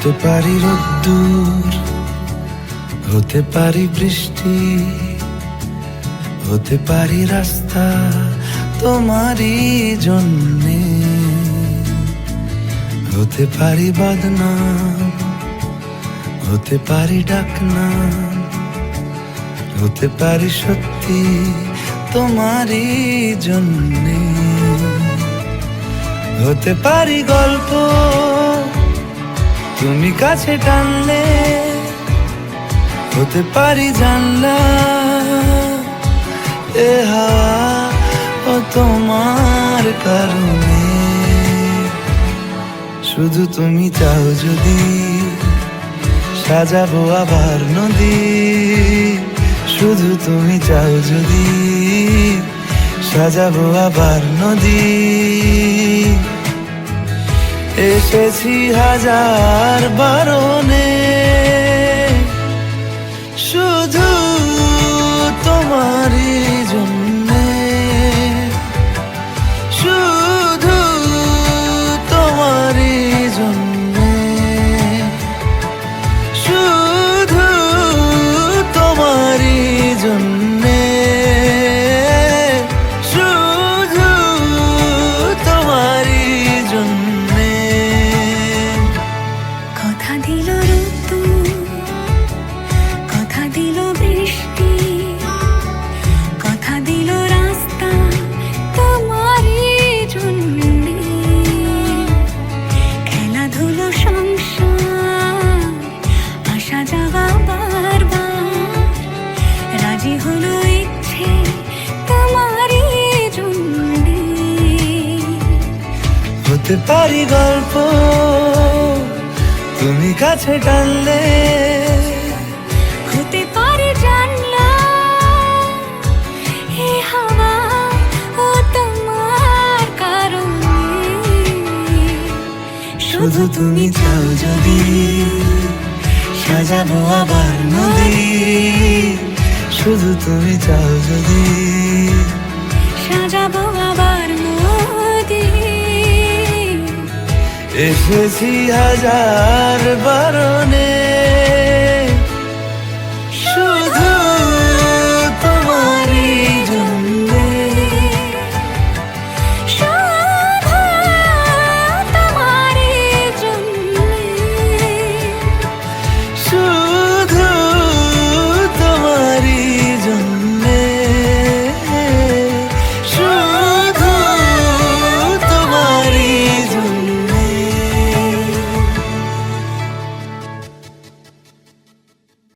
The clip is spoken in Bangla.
হতে পারি রোদ্দুর, হতে পারি বৃষ্টি, হতে পারি রাস্তা তোমারই জন্যে, হতে পারি বদনাম, হতে পারি ডাকনাম, হতে পারি সত্যি তোমারই জন্যে, হতে পারি গল্প তুমি কাছে টানলে, হতে পারি জানলা এ হাওয়া ও তোমার কারণে। শুধু তুমি চাও যদি সাজাবো আবার নদী, শুধু তুমি চাও যদি সাজাবো আবার নদী। এসেছি হাজার বারণে শুধু তোমারই জন্যে, শুধু তোমারই জন্যে, শুধু তোমারই জন্যে, শুধু তোমারই জন্যে। কথা দিল ঋতু, কথা দিল বৃষ্টি, কথা দিল রাস্তা তোমারই জন্যে, খেলাধুলো সংসার আসা যাওয়া বারবার, রাজি হলো ইচ্ছে তোমারই জন্যে। হতে পারি গল্প তুমি কাছে টানলে, হতে পারে জানলা এ হাওয়া ও তোমার কারণে। শুধু তুমি চাও যদি সাজাবো আবার নদী, শুধু তুমি চাও যদি সাজাবো আবার নদী। এসেছি হাজার বারো